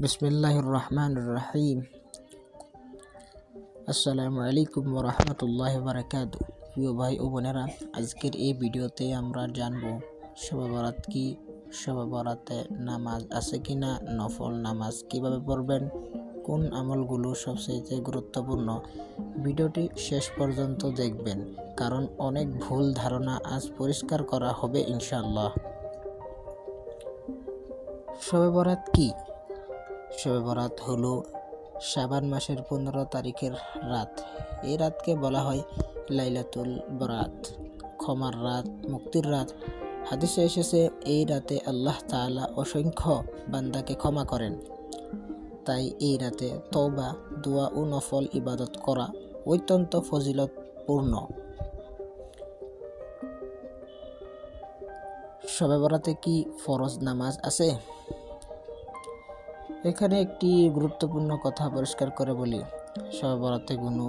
বিসমিল্লাহির রহমানির রহিম। আসসালামু আলাইকুম ওয়া রাহমাতুল্লাহি ওয়া বারাকাতুহু। প্রিয় ভাই ও বোনেরা, আজকের এই ভিডিওতে আমরা জানব শবে বরাত কি, শবে বরাতে নামাজ আছে কিনা, নফল নামাজ কিভাবে পড়বেন, কোন আমলগুলো সবচেয়ে গুরুত্বপূর্ণ। ভিডিওটি শেষ পর্যন্ত দেখবেন, কারণ অনেক ভুল ধারণা আজ পরিষ্কার করা হবে ইনশাআল্লাহ। শবে বরাত কি? শবে বরাত হলো শাবান মাসের 15 তারিখের রাত। এই রাতকে বলা হয় লাইলাতুল বরাত, ক্ষমার রাত, মুক্তির রাত। হাদিসে এসেছে এই রাতে আল্লাহ তাআলা অসংখ্য বান্দাকে ক্ষমা করেন। তাই এই রাতে তওবা, দোয়া ও নফল ইবাদত করা অত্যন্ত ফজিলতপূর্ণ। শবে বরাতে কি ফরজ নামাজ আছে? এখানে একটি গুরুত্বপূর্ণ কথা পরিষ্কার করে বলি, শবে বরাতে কোনো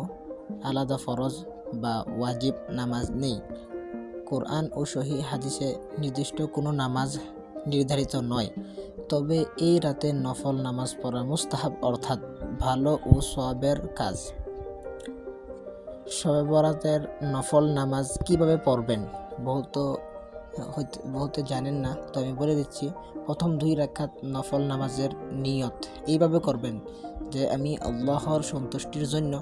আলাদা ফরজ বা ওয়াজিব নামাজ নেই। কোরআন ও সহিহ হাদিসে নির্দিষ্ট কোনো নামাজ নির্ধারিত নয়। তবে এই রাতে নফল নামাজ পড়া মুস্তাহাব, অর্থাৎ ভালো ও সওয়াবের কাজ। শবে বরাতের নফল নামাজ কিভাবে পড়বেন বহুতে জানেন না, তো আমি বলে দিচ্ছি। প্রথম 2 রাকাত নফল নামাজের নিয়ত এইভাবে করবেন যে আমি আল্লাহর সন্তুষ্টির জন্য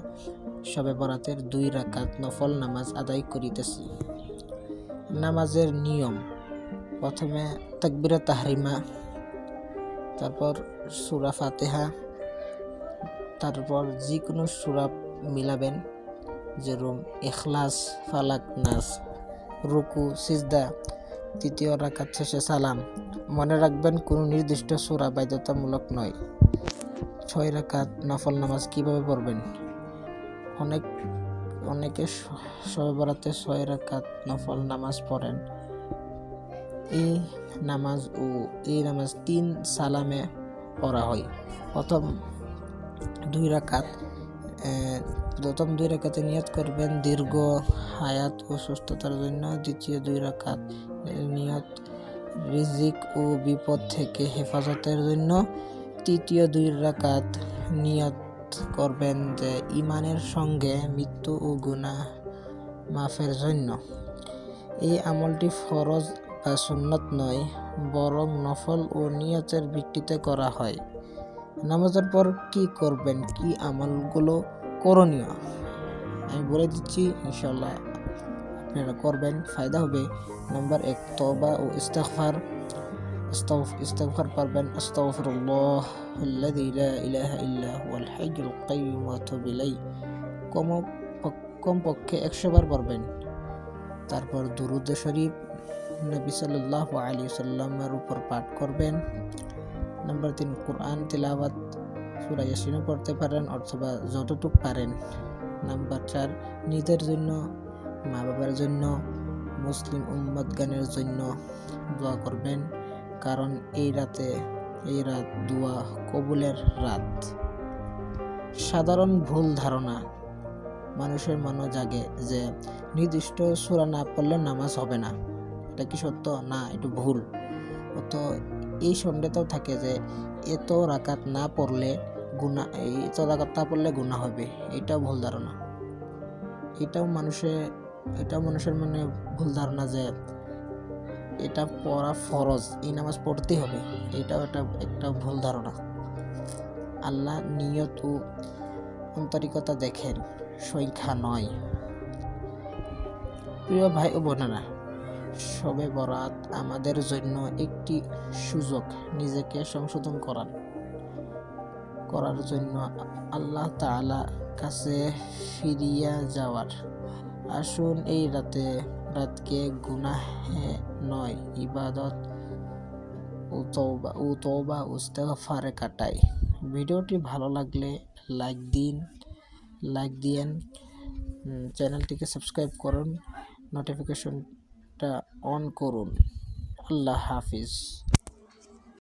শবে বরাতের 2 রাকাত নফল নামাজ আদায় করিতেছি। নামাজের নিয়ম: প্রথমে তাকবীরে তাহরিমা, তারপর সূরা ফাতিহা, তারপর যে কোনো সূরা মিলাবেন, যেরকম ইখলাস, ফালাক, নাস, রুকু, সিজদা। তৃতীয় রাকাত শেষে সালাম। মনে রাখবেন, কোনো নির্দিষ্ট সূরা বাধ্যতামূলক নয়। 6 রাকাত নফল নামাজ কিভাবে পড়বেন? অনেকে শবে বরাতে 6 রাকাত নফল নামাজ পড়েন। এই নামাজ 3 সালামে পড়া হয়। প্রথম 2 রাকাতে নিয়ত করবেন দীর্ঘ হায়াত ও সুস্থতার জন্য। দ্বিতীয় 2 রাকাত নিয়ত রিজিক ও বিপদ থেকে হেফাজতের জন্য। তৃতীয় 2 রাকাত নিয়ত করবেন যে ঈমানের সঙ্গে মৃত্যু ও গুনাহ মাফের জন্য। এই আমলটি ফরজ বা সুন্নত নয়, বরং নফল ও নিয়তের ভিত্তিতে করা হয়। নামাজের পর কি করবেন, কি আমলগুলো করণীয় আমি বলে দিচ্ছি, ইনশাআল্লাহ আপনারা করবেন, ফায়দা হবে। নাম্বার 1, তওবা ও ইস্তিগফার। ইস্তিগফার পারবেন, আস্তাগফিরুল্লাহাল্লাযী লা ইলাহা ইল্লা হুয়াল হাইয়ুল কাইয়্যুম ওয়া আতুবু ইলাইহি, কমপক্ষে 100 বার পড়বেন। তারপর দুরূদ শরীফ নবী সাল্লাল্লাহু আলাইহি ওয়াসাল্লামের উপর পাঠ করবেন। নাম্বার 3, কোরআন তিলাওয়াত, সূরা ইয়াসিন পড়তে পারেন অথবা যতটুকু পারেন। নাম্বার 4, নিজের জন্য, মা বাবার জন্য, মুসলিম উম্মতগণের জন্য দোয়া করবেন, কারণ এই রাত দোয়া কবুলের রাত। সাধারণ ভুল ধারণা মানুষের মনে জাগে যে নির্দিষ্ট সূরা না পড়লে নামাজ হবে না। এটা কি সত্য? না, এটা ভুল। তো এই সন্দেহটাও থাকে যে এত রাকাত না পড়লে গুনাহ হবে। এটাও ভুল ধারণা। এটাও মানুষের মনে ভুল ধারণা যে এটা পড়া ফরজ, এই নামাজ পড়তেই হবে। এটাও একটা ভুল ধারণা। আল্লাহ নিয়ত ও আন্তরিকতা দেখেন, সংখ্যা নয়। প্রিয় ভাই ও বোনেরা, শবে বরাত আমাদের জন্য একটি সুযোগ নিজেকে সংশোধন করার জন্য আল্লাহ তাআলার কাছে ফিরিয়া যাওয়ার। আসুন এই রাতকে গুনাহে নয়, ইবাদত ও তওবা ও ইস্তিগফারে কাটাই। ভিডিওটি ভালো লাগলে লাইক দিন, চ্যানেলটিকে সাবস্ক্রাইব করুন, নোটিফিকেশনটা অন করুন। আল্লাহ হাফিজ।